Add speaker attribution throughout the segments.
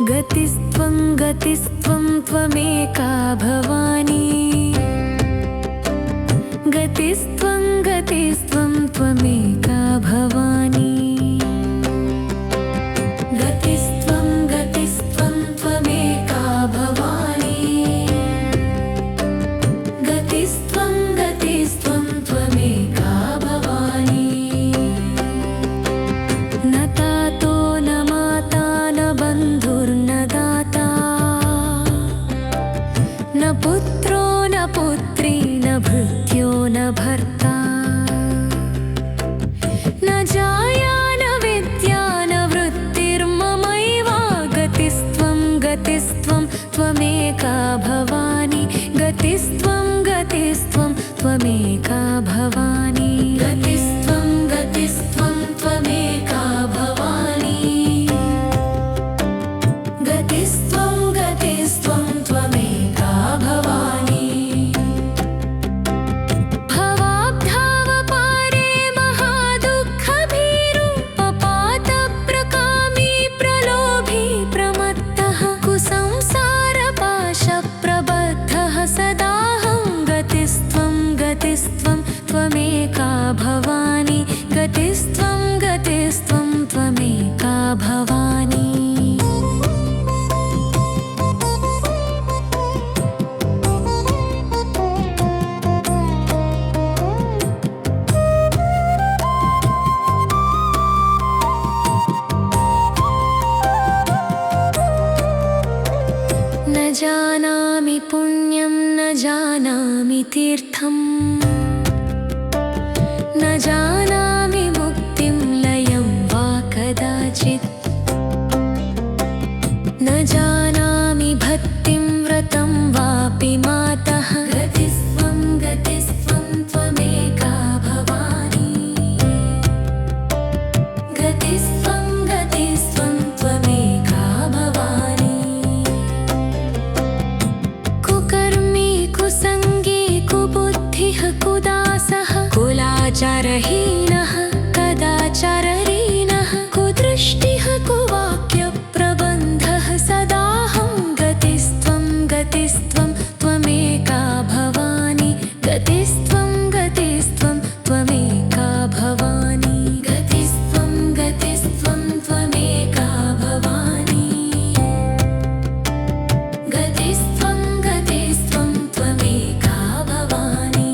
Speaker 1: गतिस्त्वं गतिस्त्वं त्वमेका भवानी। गतिस्त्वं गतिस्त्वं त्वमेका भवानी। गतिस्त्वं गतिस्त्वं त्वमेका भवानी। गतिस्त्वं गतिस्त्वं त्वमेका भवानी। न तातो न माता न बन्धुर्न दाता, न पुत्रो न पुत्री न भृत्यो न भर्ता, न जाया न विद्या न वृत्तिर्ममैवा। गतिस्त्वं गतिस्त्वं त्वमेका भवानी। गतिस्त्वं गतिस्त्वं त्वमेका भवानी। गतिस्त्वं गतिस्त्वं त्वमेका भवानी। गतिस्त्वं गतिस्त्वं त्वमेका भवानी। भवाब्धावपारे महादुःखभीरुपपातप्रकामी प्रलोभी प्रमत्तः कुसंसारपाशप्रबद्धः सदाहं। गतिस्त्वं गतिस्त्वं त्वमेका भवानी। गतिस्त्वं गतिस्त्वं त्वमेका भवानी। न जानामि पुण्यं न जानामि तीर्थं, न जानामि मुक्तिं लयं वा कदाचित्, न जानामि भक्तिं व्रतं वापि मातः। गतिस्त्वं गतिस्त्वं त्वमेका भवानी। गतिस्त्वं गतिस्त्वं त्वमेका भवानी। कुकर्मी कुसङ्गी कुबुद्धिः कुदासः कुलाचारहीनः कदाचारहीनः कुदृष्टिः कुवाक्यप्रबन्धः सदाहं। गतिस्त्वं गतिस्त्वं त्वमेका भवानी। गतिस्त्वं गतिस्त्वं त्वमेका भवानी। गतिस्त्वं गतिस्त्वं त्वमेका भवानी। गतिस्त्वं गतिस्त्वं त्वमेका भवानी।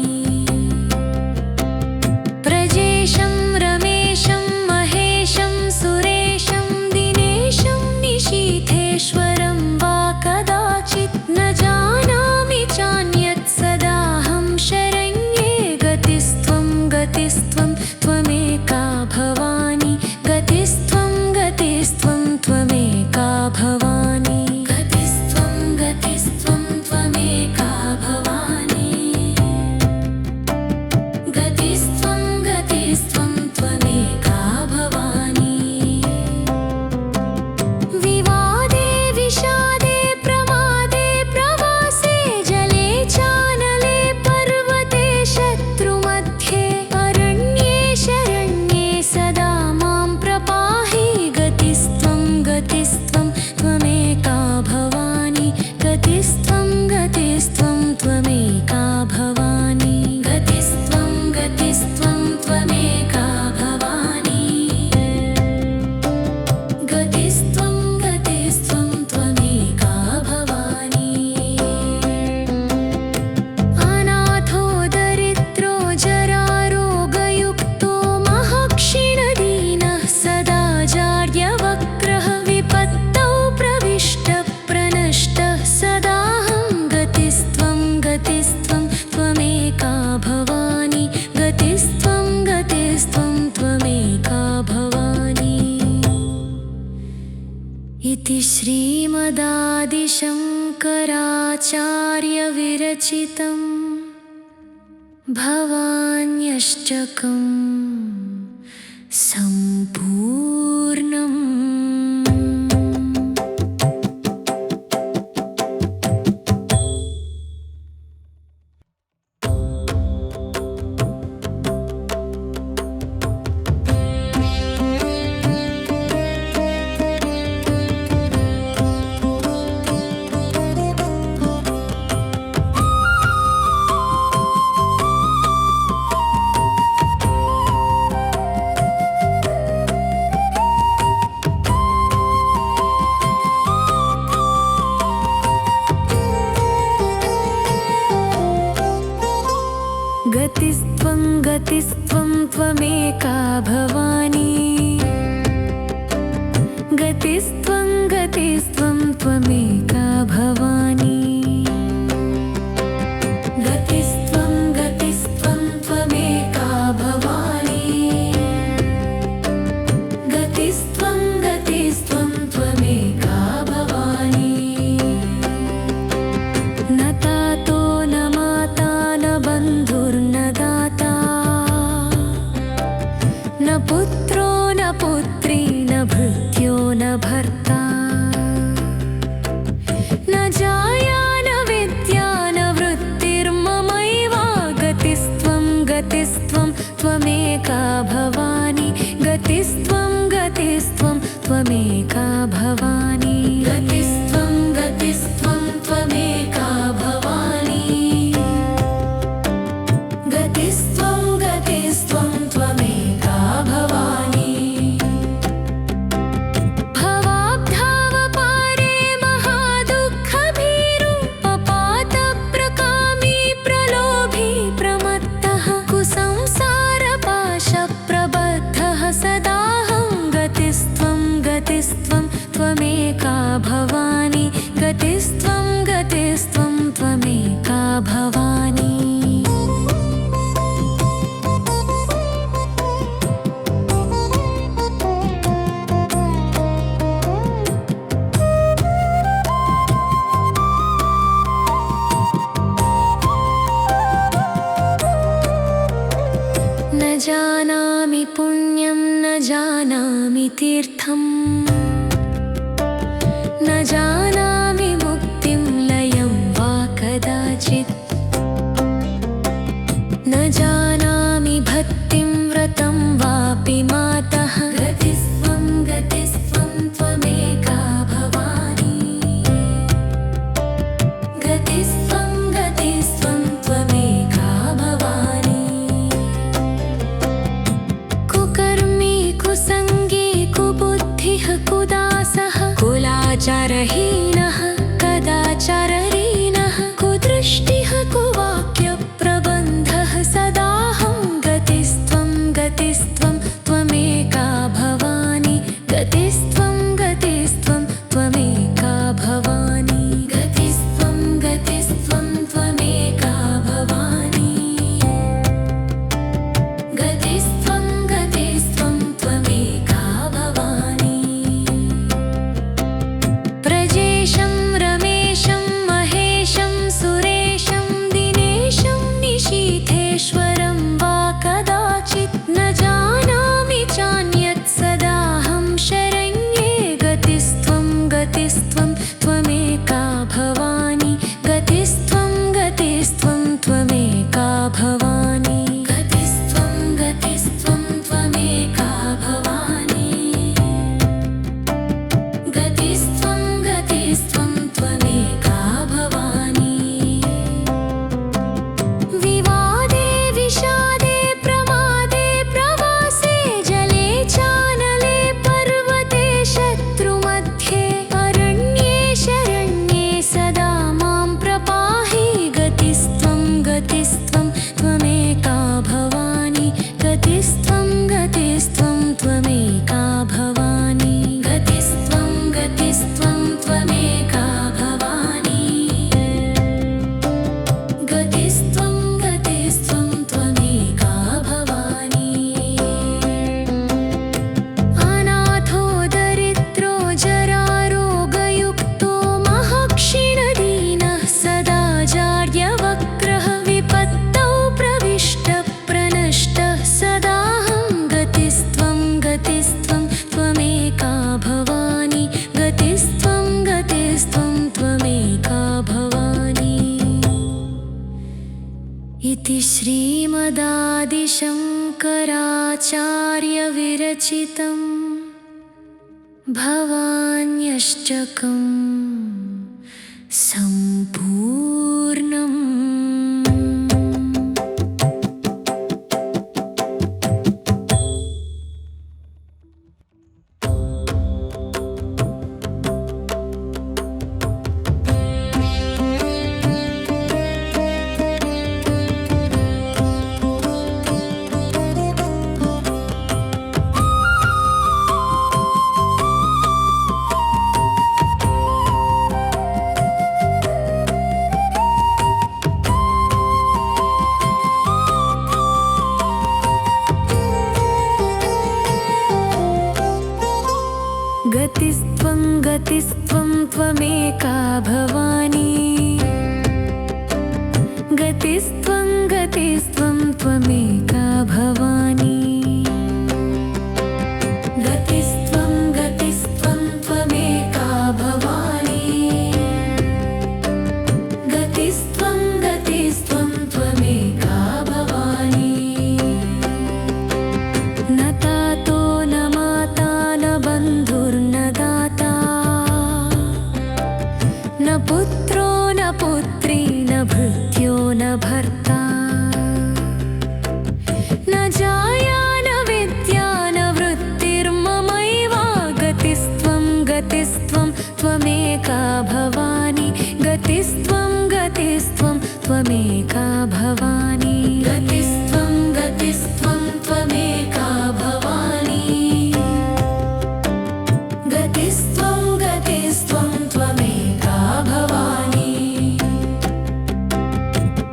Speaker 1: प्रजेशं रमेशं महेशं सुरेशं दिनेशं निशीथेश्वरं वा कदाचित्, न जानामि चान्यत् सदाहं शरण्ये। गतिस्त्वं गतिस्त्वं त्वमेका भवानी। गतिस्त्वं गतिस्त्वं त्वमेका भवानी। गतिस्त्वं गतिस्त्वं त्वमेका भवानी। गतिस्त्वं गतिस्त्वं त्वमेका भवानी। विवादे विषादे प्रमादे प्रवासे जले चानले पर्वते शत्रुमध्ये अरण्ये शरण्ये सदा मां प्रपाहि। गतिस्त्वं गतिस्त्वं त्वमेका भवानी। गतिस्त्वं गतिस्त्वं त्वमेका भवानी। गतिस्त्वं गतिस्त्वं त्वमेका भवानी। गतिस्त्वं गतिस्त्वं त्वमेका भवानी। अनाथो दरिद्रो जरारोगयुक्तो महक्षीणदीनः सदा जाड्यवक्रः विपत्तौ प्रविष्टः प्रनष्टः सदाहं। गतिस्त्वं गतिस्त्वं त्वमेका भवानी। गतिस्त्वं गतिस्त्वं त्वमेका भवानी। इति श्रीमदादिशङ्कराचार्यविरचितं भवान्यष्टकं सम्पूर्णम्। त्वमेका भवानी गतिस्त्वं गतिस्त्वं त्वमेका भवानी गतिस्त्वं गतिस्त्वं त्वमेका भवानी गतिस्त्वं गतिस्त्वं त्वमेका भवानी न तातो न माता न बन्धुर्न दाता न पुत्रो न पुत्री न भृत्यो न भर्ता न जाया न विद्या न वृत्तिर्ममैवा गतिस्त्वं गतिस्त्वं त्वमेका भवानी गतिस्त्वं गतिस्त्वं त्वमेका भवानी गतिस्त्वं गतिस्त्वं त्वमेका भवानी गतिस्त्वं गतिस्त्वं त्वमेका भवानी भवाब्धावपारे महादुःखभीरुपपातप्रकामी प्रलोभी प्रमत्तः कुसंसारपाशप्रबद्धः सदाहं गतिस्त्वं गतिस्त्वं त्वमेका भवानी गतिस्त्वं गतिस्त्वं त्वमेका भवानी न जानामि पुण्यं न जानामि तीर्थं न जानामि मुक्तिं लयं वा कदाचित् न जानामि भक्तिं व्रतं वापि मातः गतिस्त्वं गतिस्त्वं त्वमेका भवानी गतिस्त्वं गतिस्त्वं त्वमेका भवानी कुकर्मी कुसङ्गी कुबुद्धिः कुदासः कुलाचारहीनः कदाचारहीनः कुदृष्टिः कुवाक्यप्रबन्धः सदाहं गतिस्त्वं गतिस्त्वं त्वमेका भवानी गतिस्त्वं गतिस्त्वं त्वमेका भवानी गतिस्त्वं गतिस्त्वं त्वमेका भवानी गतिस्त्वं गतिस्त्वं त्वमेका भवानी प्रजेशं रमेशं महेशं सुरेशं दिनेशं निशीथेश्वरं वा कदाचित् न जानामि चान्यत् सदाहं शरण्ये गतिस्त्वं गतिस्त्वं त्वमेका भवानी गतिस्त्वं गतिस्त्वं त्वमेका भवानी गतिस्त्वं गतिस्त्वं त्वमेका भवानी गतिस्त्वं गतिस्त्वं त्वमेका भवानी विवादे विषादे प्रमादे प्रवासे जले चानले पर्वते शत्रुमध्ये अरण्ये शरण्ये सदा मां प्रपाहि गतिस्त्वं गतिस्त्वं त्वमेका भवानी गतिस्त्वं गतिस्त्वं त्वमेका भवानी गतिस्त्वं गतिस्त्वं त्वमेका भवानी गतिस्त्वं गतिस्त्वं त्वमेका भवानी अनाथो दरिद्रो जरारोगयुक्तो महक्षीणदीनः सदा जाड्यवक्रः विपत्तौ प्रविष्टः प्रनष्टः सदाहं गतिस्त्वं गतिस्त्वं त्वमेका भवानी गतिस्त्वं गतिस्त्वं त्वमेका भवानी इति श्रीमदादिशङ्कराचार्यविरचितं भवान्यष्टकं सम्पूर्णम्। गतिस्त्वं गतिस्त्वं त्वमेका भवानी गतिस्त्वं गतिस्त्वं त्वमेका भवानी गतिस्त्वं गतिस्त्वं त्वमेका भवानी गतिस्त्वं गतिस्त्वं त्वमेका भवानी न तातो न माता न बन्धुर्न दाता न पुत्रो न पुत्री न भृत्यो न भर्ता न जाया न विद्या न वृत्तिर्ममैवा गतिस्त्वं गतिस्त्वं त्वमेका भवानी गतिस्त्वं गतिस्त्वं त्वमेका भवानी गतिस्त्वं गतिस्त्वं त्वमेका भवानी गतिस्त्वं गतिस्त्वं त्वमेका भवानी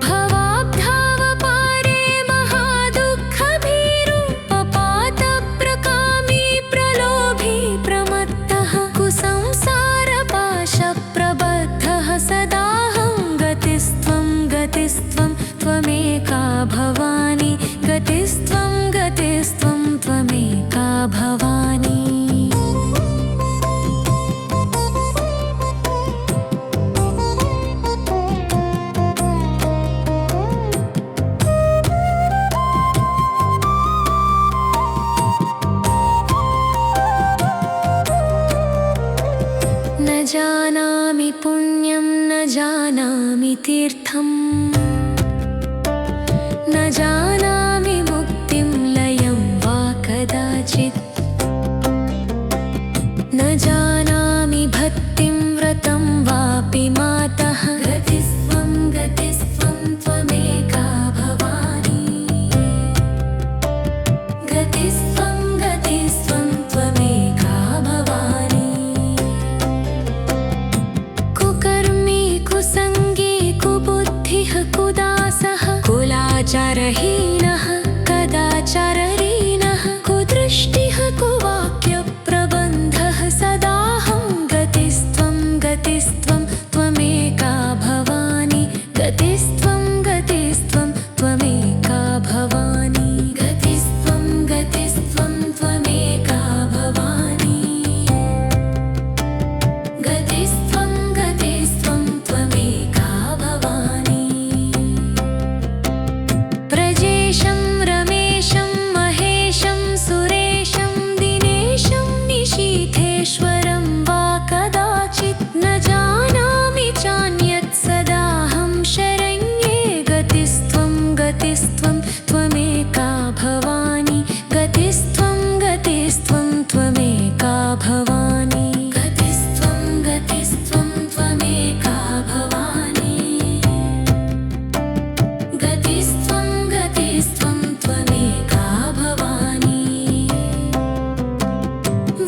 Speaker 1: भवाब्धावपारे महादुःखभीरुपपातप्रकामी प्रलोभी प्रमत्तः कुसंसारपाशप्रबद्धः सदाहं गतिस्त्वं गतिस्त्वं त्वमेका भवानी गतिस्त्वं गतिस्त्वं त्वमेका भवानी न जानामि पुण्यं न जानामि तीर्थं न जानामि मुक्तिं लयं वा कदाचित् न जानामि भक्तिं व्रतं वापि मातः गतिस्त्वं गतिस्त्वं त्वमेका भवानी गतिस्त्वं गतिस्त्वं त्वमेका भवानी कुकर्मी कुसङ्गी कुबुद्धिः कुदासः कुलाचारहीनः कदाचारहीनः कुदृष्टिः कुवाक्यप्रबन्धः सदाहं गतिस्त्वं गतिस्त्वं त्वमेका भवानी गतिस्त्वं गतिस्त्वं त्वमेका भवानी गतिस्त्वं गतिस्त्वं त्वमेका भवानी गतिस्त्वं गतिस्त्वं त्वमेका भवानी प्रजेशं रमेशं महेशं सुरेशं दिनेशं निशीथेश्वरं वा कदाचित् न जानामि चान्यत् सदाहं शरण्ये गतिस्त्वं गतिस्त्वं त्वमेका भवानी गतिस्त्वं गतिस्त्वं त्वमेका भवानी गतिस्त्वं गतिस्त्वं त्वमेका भवानी गतिस्त्वं गतिस्त्वं त्वमेका भवानी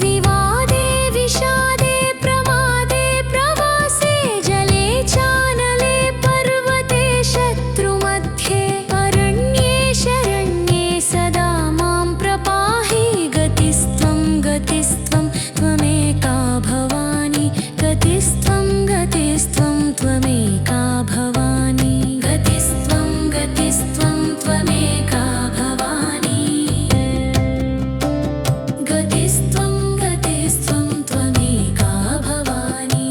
Speaker 1: विवादे विषादे प्रमादे प्रवासे जले चानले पर्वते शत्रुमध्ये अरण्ये शरण्ये सदा मां प्रपाहि गतिस्त्वं गतिस्त्वं त्वमेका भवानी गतिस्त्वं गतिस्त्वं त्वमेका भवानी गतिस्त्वं गतिस्त्वं त्वमेका भवानी गतिस्त्वं गतिस्त्वं त्वमेका भवानी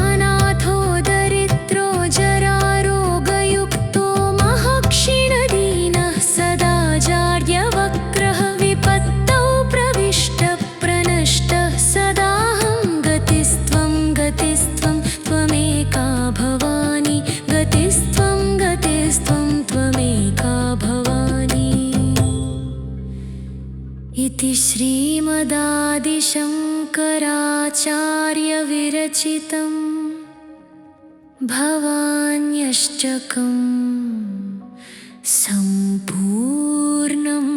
Speaker 1: अनाथो दरिद्रो जरारोगयुक्तो महक्षीणदीनः सदा जाड्यवक्रः विपत्तौ प्रविष्टः प्रनष्टः सदाहं गतिस्त्वं गतिस्त्वं त्वमेका भवानी गतिस्त्वं गतिस्त्वं त्वमेका भवानी इति श्रीमदादिशङ्कराचार्यविरचितं भवान्यष्टकं सम्पूर्णम्।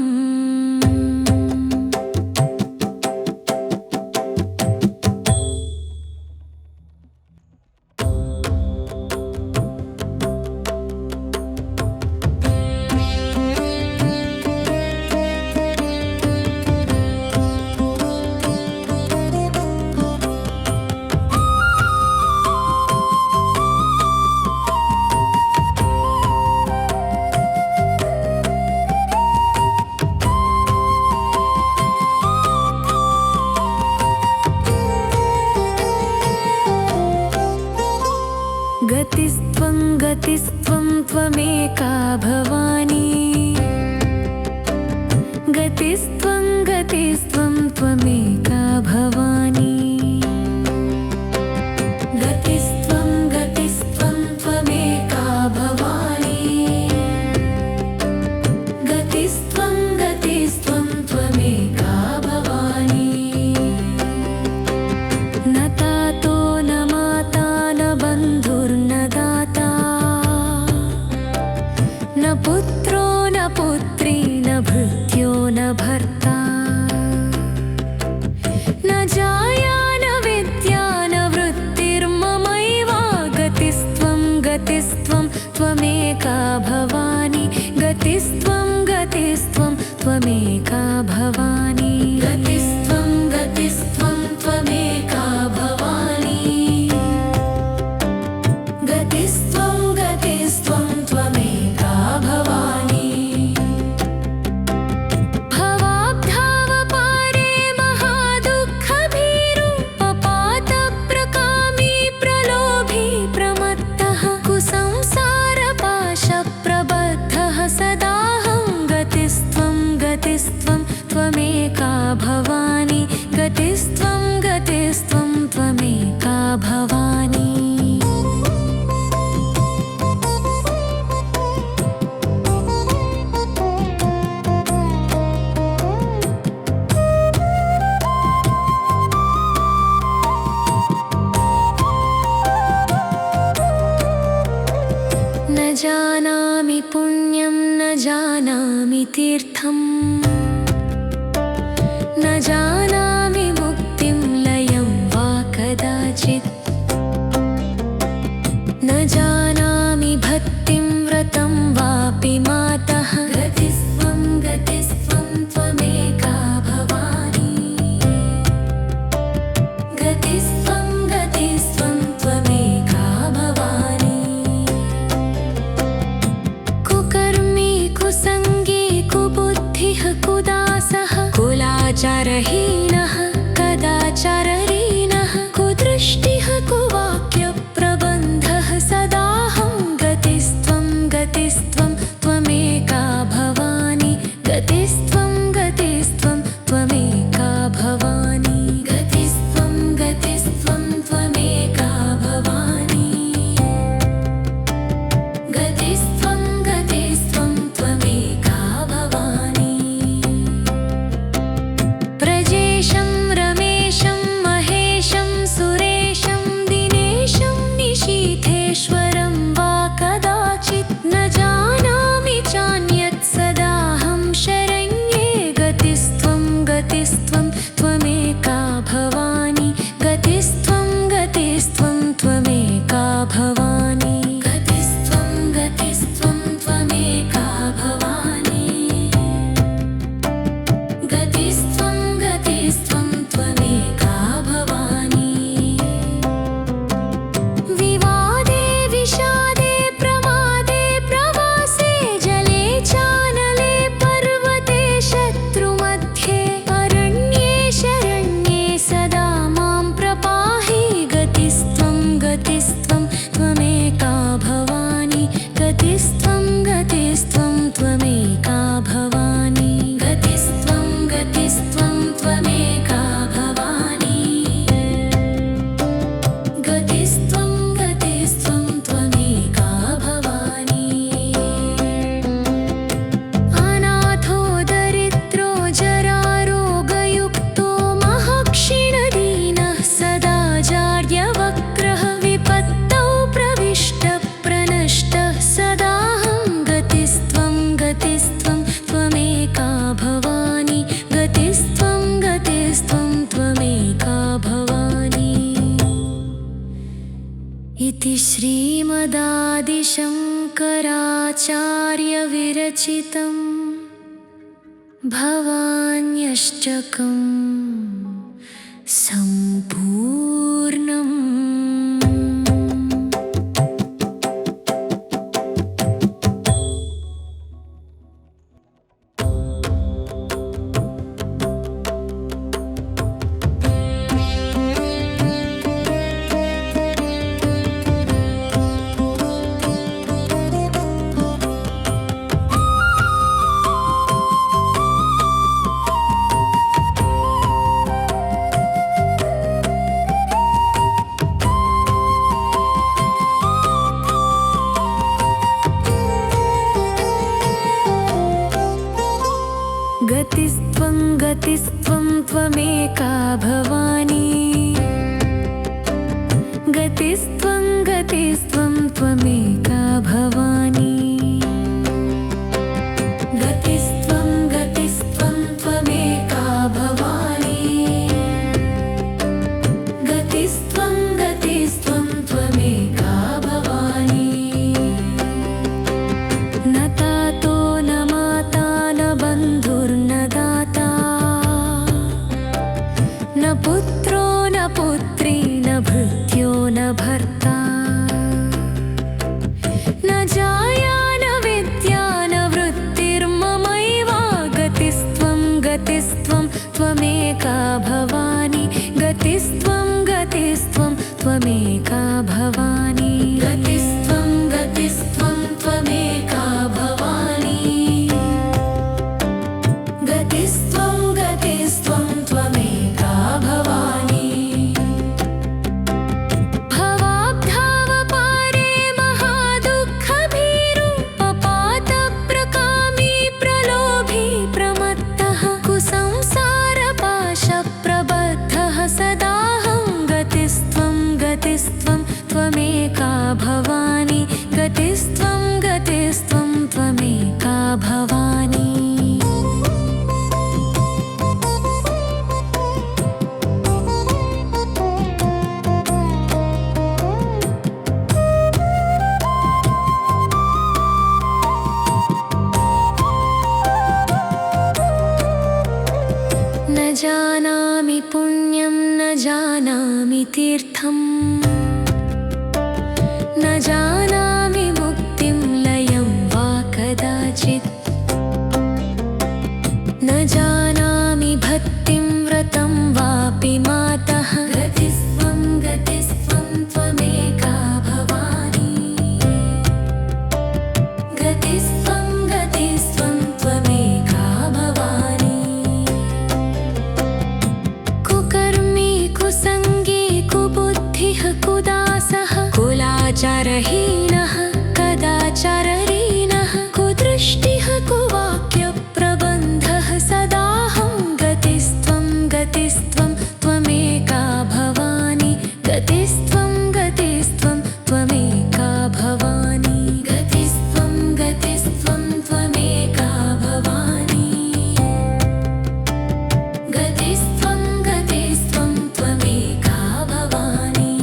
Speaker 1: गतिस्त्वं त्वमेका भवानी गतिस्त्वं गतिस्त्वं त्वमेका भवानी गतिस्त्वं गतिस्त्वं त्वमेका भवानी गतिस्त्वं गतिस्त्वं त्वमेका भवानी न तातो न माता न बन्धुर्न दाता न पुत्रो न पुत्री न भृत्यो न भर्ता न जाया न विद्या न वृत्तिर्ममैवा गतिस्त्वं गतिस्त्वं त्वमेका भवानी गतिस्त्वं गतिस्त्वं त्वमेका भवानी गतिस्त्वं गतिस्त्वं त्वमेका भवानी गतिस्त्वं गतिस्त्वं त्वमेका भवानी भवाब्धावपारे महादुःखभीरुपपातप्रकामी प्रलोभी प्रमत्तः कुसंसारपाशप्रबद्धः सदाहं गतिस्त्वं गतिस्त्वं त्वमेका भवानी गतिस्त्वं गतिस्त्वं त्वमेका भवानी न जानामि पुण्यं न जानामि तीर्थं न जानामि मुक्तिं लयं वा कदाचित् न जानामि भक्तिं व्रतं वापि मातः गतिस्त्वं गतिस्त्वं त्वमेका भवानी गतिस्त्वं गतिस्त्वं त्वमेका भवानी कुकर्मी कुसङ्गी कुबुद्धिः कुदासः कुलाचारहीनः कदाचारहीनः कुदृष्टिः कुवाक्यप्रबन्धः सदाहं गतिस्त्वं गतिस्त्वं त्वमेका भवानी गतिस्त्वं गतिस्त्वं त्वमेका भवानी गतिस्त्वं गतिस्त्वं त्वमेका भवानी गतिस्त्वं गतिस्त्वं त्वमेका भवानी प्रजेशं रमेशं महेशं सुरेशं दिनेशं निशीथेश्वरं वा कदाचित् न जानामि चान्यत् सदाहं शरण्ये गतिस्त्वं गतिस्त्वं त्वमेका भवानी गतिस्त्वं गतिस्त्वं त्वमेका भवानी गतिस्त्वं गतिस्त्वं त्वमेका भवानी गतिस्त्वं गतिस्त्वं त्वमेका भवानी विवादे विषादे प्रमादे प्रवासे जले चानले पर्वते शत्रुमध्ये अरण्ये शरण्ये सदा मां प्रपाहि गतिस्त्वं गतिस्त्वं त्वमेका भवानी गतिस्त्वं गतिस्त्वं त्वमेका भवानी गतिस्त्वं गतिस्त्वं त्वमेका भवानी गतिस्त्वं गतिस्त्वं त्वमेका भवानी अनाथो दरिद्रो जरारोगयुक्तो महक्षीणदीनः सदा जाड्यवक्रः विपत्तौ प्रविष्टप्रनष्टः सदाहं गतिस्त्वं गतिस्त्वं त्वमेका भवानी गतिस्त्वं गतिस्त्वं त्वमेका भवानी इति श्रीमदादिशङ्कराचार्यविरचितं भवान्यष्टकं सम्पूर्णम्। न पुत्रो न पुत्री न भृत्यो न भर्ता न जाया न विद्या न वृत्तिर्ममैवा गतिस्त्वं गतिस्त्वं त्वमेका भवानी गतिस्त्वं गतिस्त्वं त्वमेका भवानी गतिस्त्वं गतिस्त्वं त्वमेका भवानी गतिस्त्वं गतिस्त्वं त्वमेका भवानी भवाब्धावपारे महादुःखभीरुपपातप्रकामी प्रलोभी प्रमत्तः कुसंसारपाशप्रबद्धः सदाहं गतिस्त्वं गतिस्त्वं त्वमेका भवानी गतिस्त्वं गतिस्त्वं त्वमेका भवानी न जानामि पुण्यं न जानामि तीर्थं न जानामि मुक्तिं लयं वा कदाचित् न जानामि भक्तिं व्रतं वापि मातः गतिस्त्वं गतिस्त्वं त्वमेका भवानी गतिस्त्वं गतिस्त्वं त्वमेका भवानी कुकर्मी कुसङ्गी कुबुद्धिः कुदासः कुलाचारहीनः कदाचारहीनः कुदृष्टिः कुवाक्यप्रबन्धः सदाहं गतिस्त्वं गतिस्त्वं त्वमेका भवानी गतिस्त्वं गतिस्त्वं त्वमेका भवानी गतिस्त्वं गतिस्त्वं त्वमेका भवानी गतिस्त्वं गतिस्त्वं त्वमेका भवानी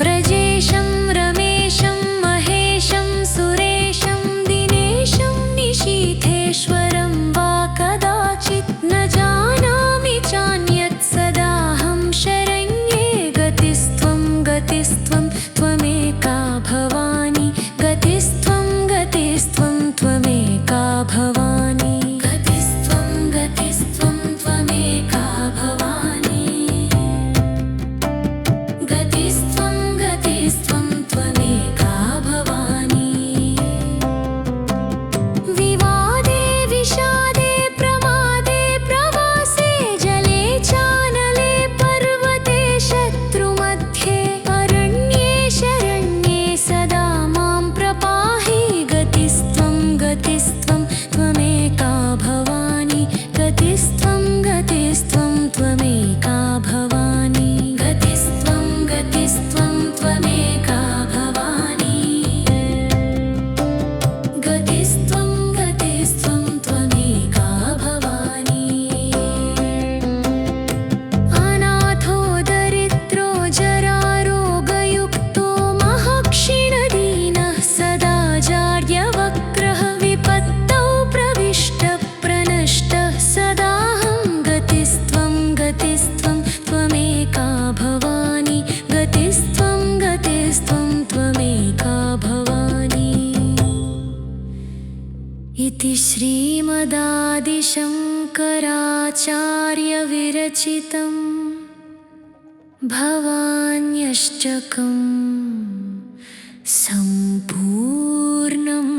Speaker 1: प्रजेशं रमेशं महेशं सुरेशं दिनेशं निशीथेश्वरं वा कदाचित् न जानामि चान्यत् सदाहं शरण्ये गतिस्त्वं गतिस्त्वं त्वमेका भवानी गतिस्त्वं गतिस्त्वं त्वमेका भवानी गतिस्त्वं गतिस्त्वं त्वमेका भवानी गतिस्त्वं गतिस्त्वं त्वमेका भवानी विवादे विषादे प्रमादे प्रवासे जले चानले पर्वते शत्रुमध्ये अरण्ये शरण्ये सदा मां प्रपाहि गतिस्त्वं गतिस्त्वं त्वमेका भवानी गतिस्त्वं गतिस्त्वं त्वमेका भवानी गतिस्त्वं गतिस्त्वं त्वमेका भवानी गतिस्त्वं गतिस्त्वं त्वमेका भवानी अनाथो दरिद्रो जरारोगयुक्तो महक्षीणदीनः सदा जाड्यवक्रः विपत्तौ प्रविष्टप्रनष्टः सदाहं गतिस्त्वं गतिस्त्वं त्वमेका भवानी गतिस्त्वं गतिस्त्वं त्वमेका भवानी इति श्रीमदादिशङ्कराचार्यविरचितं भवान्यष्टकं सम्पूर्णम्।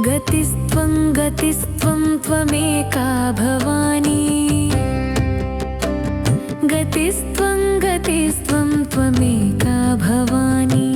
Speaker 1: गतिस्त्वं गतिस्त्वं त्वमेका भवानी गतिस्त्वं गतिस्त्वं त्वमेका भवानी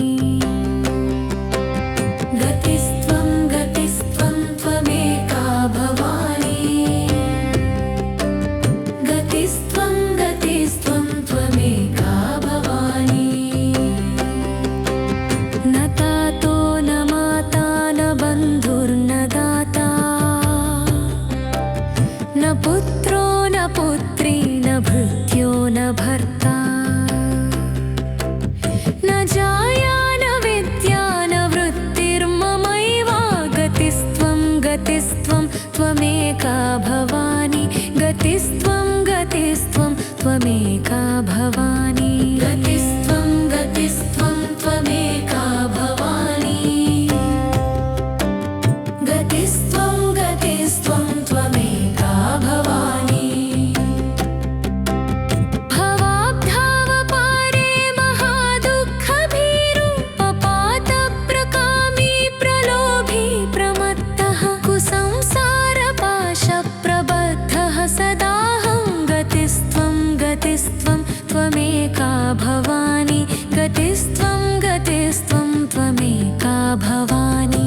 Speaker 1: भवानी गतिस्त्वं गतिस्त्वं त्वमेका भवानी गतिस्त्वं गतिस्त्वं त्वमेका भवानी गतिस्त्वं गतिस्त्वं त्वमेका भवानी भवाब्धावपारे महादुःखभीरुपपातप्रकामी प्रलोभी प्रमत्तः कुसंसारपाशप्रबद्धः सदाहं गतिस्त्वं गतिस्त्वं त्वमेका भवानी गतिस्त्वं गतिस्त्वं त्वमेका भवानी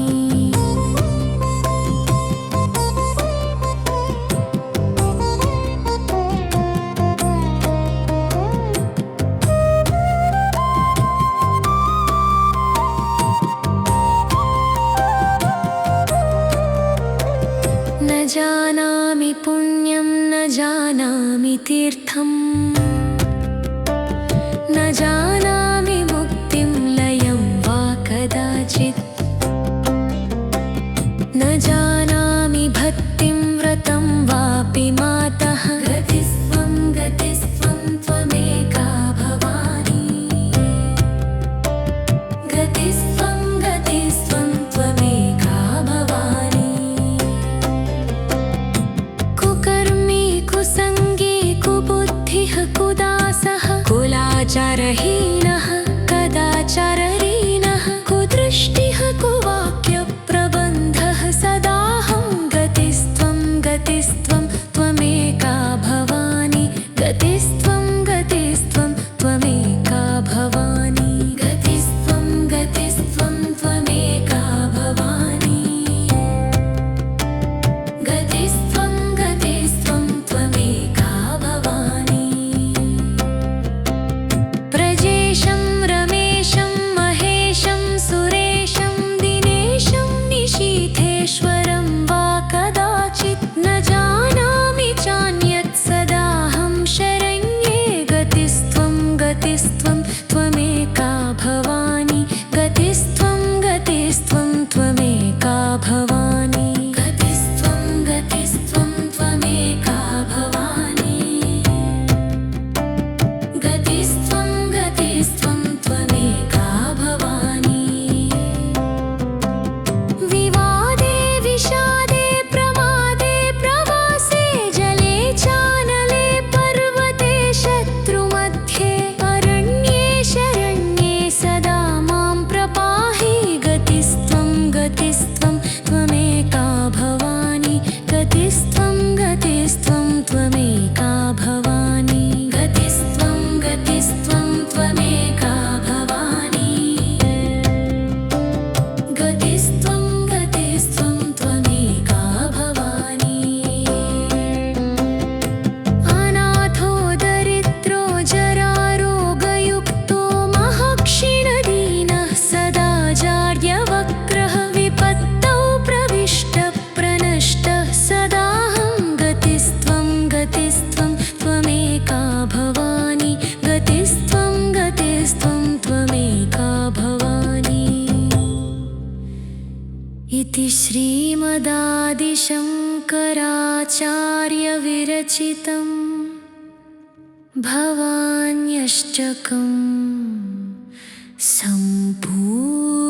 Speaker 1: न जानामि पुण्यं न जानामि तीर्थम् न जानामि मुक्तिं लयं वा कदाचित् न जानामि भक्तिं व्रतं वापि मातः गतिस्त्वं गतिस्त्वं त्वमेका भवानी गतिस्त्वं गतिस्त्वं त्वमेका भवानी कुकर्मी कुसङ्गी कुबुद्धिः कुदासः कुलाचारहीनः कदाचारहीनः कुदृष्टिः कुवाक्यप्रबन्धः सदाहं गतिस्त्वं गतिस्त्वं त्वमेका भवानी गतिस्त्वं गतिस्त्वं त्वमेका भवानी गतिस्त्वं गतिस्त्वं त्वमेका भवानी गतिस्त्वं गतिस्त्वं त्वमेका भवानी व्रजेशं रमेशं महेशं सुरेशं दिनेशं निशीथेश्वरं वा कदाचित् न जानामि चान्यत् सदाहं शरण्ये गतिस्त्वं गतिस्त्वं त्वमेका भवानी गतिस्त्वं गतिस्त्वं त्वमेका भवानी गतिस्त्वं गतिस्त्वं त्वमेका भवानी गतिस्त्वं गतिस्त्वं त्वमेका भवानी विवादे विषादे प्रमादे प्रवासे जले चानले पर्वते शत्रुमध्ये अरण्ये शरण्ये सदा मां प्रपाहि गतिस्त्वं गतिस्त्वं त्वमेका भवानी गतिस्त्वं गतिस्त्वं त्वमेका भवानी गतिस्त्वं गतिस्त्वं त्वमेका भवानी गतिस्त्वं गतिस्त्वं त्वमेका भवानी अनाथो दरिद्रो जरारोगयुक्तो महक्षीणदीनः सदा जाड्यवक्रः विपत्तौ प्रविष्टप्रनष्टः सदाहं गतिस्त्वं गतिस्त्वं त्वमेका भवानी गतिस्त्वं गतिस्त्वं त्वमेका भवानी इति श्रीमदादिशङ्कराचार्यविरचितं भवान्यष्टकं सम्पूर्णम्।